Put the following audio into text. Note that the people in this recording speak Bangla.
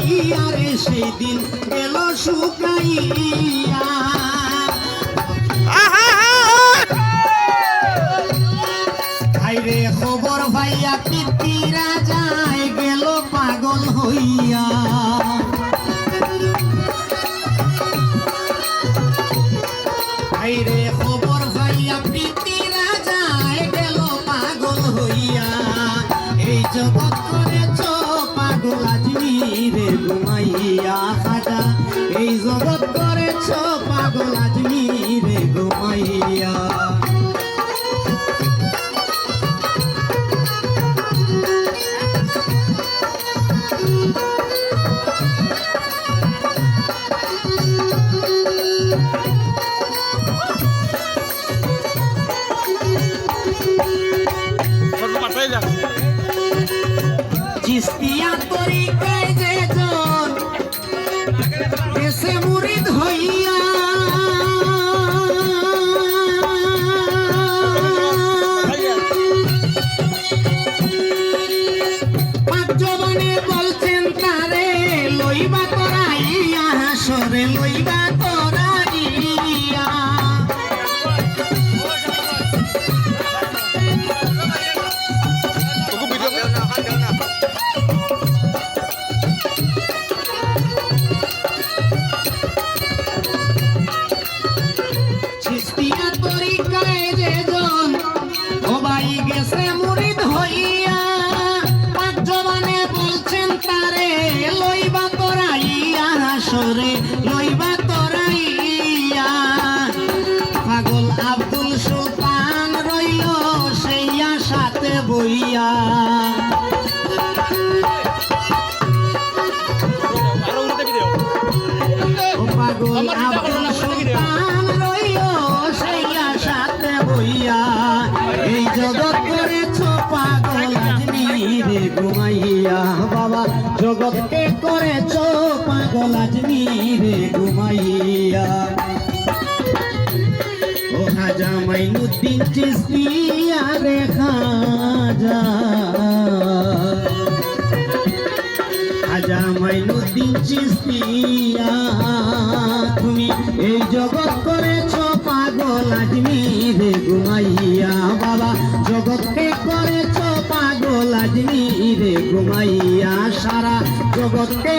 হইয়া রে সেই দিন গেল শুকাইয়া ভাইরে খবর ভাইয়া পিতিরা যায় গেল পাগল হইয়া ভাইরে খবর ভাইয়া পিতিরা যায় গেল পাগল হইয়া এই জগৎ করেছ পাগল আজমিরে ঘুমাইয়া খাজা এই জগৎ করেছ পাগল আজমিরে ঘুমাইয়া চিস্তিয়া তরিকায় যে জন দেশে মুরিদ হইয়া পাঁচ জবানে বলছেন তারে লইবা তোরাইয়া হাসরে লইবা তোরাইয়া চিস্তিয়া তরিকায় যে জন সবাই গেছে মুরিদ হইয়া পাঁচ জবানে বলছেন তারে লইবা তোরাইয়া হাসরে লইবা তোরাইয়া পাগল আব্দুল সুলতান রইল সেইয়া সাথে বইয়া পাগল আব্দুল সুলতান রইল সেইয়া সাথে বইয়া এই জগৎ করেছ পাগল আজমিরে ঘুমাইয়া বাবা জগৎকে করেছ পাগল আজমিরে ঘুমাইয়া ও খাজা মাইনুদ্দিন চিশতিয়া রে খাজা খাজা মাইনুদ্দিন চিশতিয়া তুমি এই জগৎ করেছ পাগল আজমিরে ঘুমাইয়া বাবা জগৎকে করেছ পাগল আজমিরে ঘুমাইয়া সারা জগৎকে